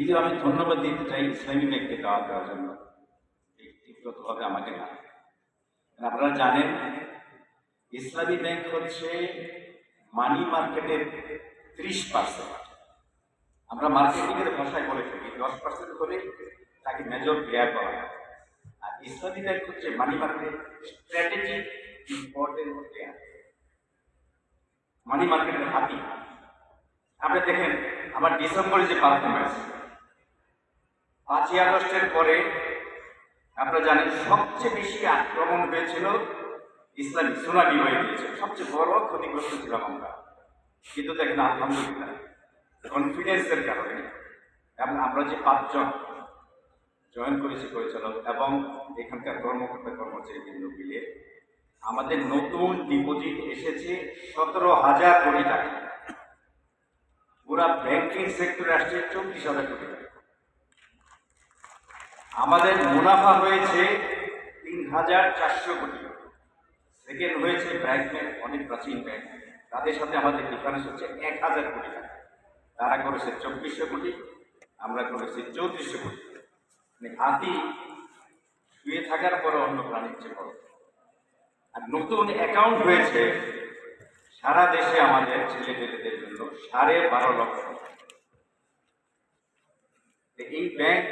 দ্বিতীয় আমি ধন্যবাদ দিতে চাই ইসলামী ব্যাংককে দাওয়াত দেওয়ার জন্য, ব্যক্তিগতভাবে আমাকে না। আপনারা জানেন ইসলামী ব্যাংক হচ্ছে মানি মার্কেটের 30%। আমরা মার্কেটিংয়ের ভাষায় বলে থাকি 10% হলে তাকে মেজর প্লেয়ার করা হয়। আর ইসলামী ব্যাংক হচ্ছে মানি মার্কেটের স্ট্র্যাটেজিক ইম্পর্টেন্ট প্লেয়ার, মানি মার্কেটের হাতি। আপনি দেখেন আমার ডিসেম্বরে যে পারফরমেন্স, 5ই আগস্টের পরে আপনারা জানেন সবচেয়ে বেশি আক্রমণ হয়েছিল ইসলামী, সুনামি হয়ে গিয়েছে, সবচেয়ে বড় ক্ষতিগ্রস্ত ছিলাম আমরা। কিন্তু দেখেন আলহামদুলিল্লাহ কনফিডেন্সের কারণে এবং আমরা যে 5 জন জয়েন করেছি পরিচালক এবং এখানকার কর্মকর্তা কর্মচারীবৃন্দ মিলে আমাদের নতুন ডিপোজিট এসেছে 17,000 কোটি টাকা। পুরা ব্যাংকিং সেক্টরে আসছে 34,000 কোটি টাকা। আমাদের মুনাফা হয়েছে 3,400 কোটি। সেকেন্ড হয়েছে ব্যাংকের অনেক প্রাচীন ব্যাংক, তাদের সাথে আমাদের ডিফারেন্স হচ্ছে 1,000 কোটি টাকা। তারা করেছে 2,400 কোটি, আমরা করেছি 3,400 কোটি। মানে হাতি শুয়ে থাকার পরে অন্য প্রাণীর চেয়ে বড়। আর নতুন অ্যাকাউন্ট হয়েছে সারা দেশে আমাদের ছেলেমেয়েদের জন্য 12.5 লক্ষ। এই ব্যাংক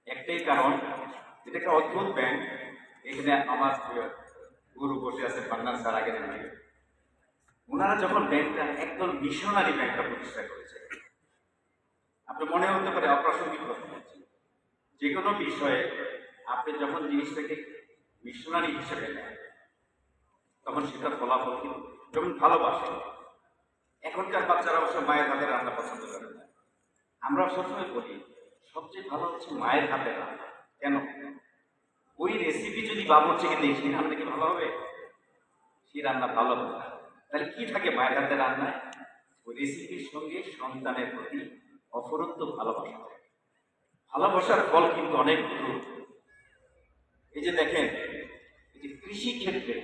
একটাই কারণ, এটা একটা অদ্ভুত ব্যাংক। এখানে আমার গুরু বসে আছে পান্নান স্যার, আগে নেই। ওনারা যখন ব্যাংকটা একদম মিশনারি ব্যাংকটা প্রতিষ্ঠা করেছে, আপনার মনে হতে পারে অপ্রাসঙ্গিক কথা বলছি, যে কোনো বিষয়ে আপনি যখন জিনিসটাকে মিশনারি হিসেবে নেন তখন সেটার ফলাফল কিন্তু যখন ভালোবাসে। এখনকার বাচ্চারা অবশ্য মায়ের হাতের রান্না পছন্দ করে না। আমরা সবসময় বলি সবচেয়ে ভালো হচ্ছে মায়ের হাতের রান্না। কেন? ওই রেসিপি যদি বাবুর্চিকে দিই সেই রান্না কি ভালো হবে? সেই রান্না ভালো হবে না। তাহলে কি থাকে মায়ের হাতের রান্নায়? ওই রেসিপির সঙ্গে সন্তানের প্রতি অফুরন্ত ভালোবাসা থাকে। ভালোবাসার ফল কিন্তু অনেক দূর। এই যে দেখেন, এই যে কৃষি ক্ষেত্রে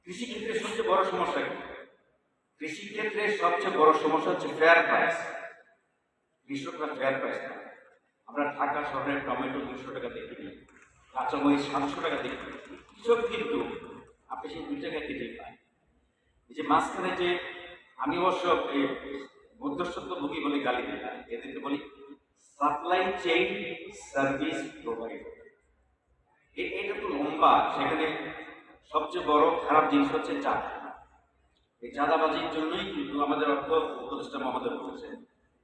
কৃষিক্ষেত্রে সবচেয়ে বড় সমস্যা কি? কৃষিক্ষেত্রে সবচেয়ে বড় সমস্যা হচ্ছে ফেয়ার প্রাইস। কৃষকরা ফেয়ার প্রাইস না। আমরা ঢাকা শহরের টমেটো 200 টাকা দেখি, কাঁচামরিচ 700 টাকা দেখি, কৃষক কিন্তু আপনি সেই 2 টাকা কেজি পায়। এই যে মাঝখানে যে আমি অবশ্য এই মধ্যস্থত্বভোগী বলে গালি দিই না, এদেরকে বলি সাপ্লাই চেইন সার্ভিস প্রোভাইডার। এটা তো লম্বা। সেখানে সবচেয়ে বড় খারাপ জিনিস হচ্ছে চাঁদা। এই চাঁদাবাজির জন্যই কিন্তু আমাদের অর্থ উপদেষ্টা মহোদয় বলেছেন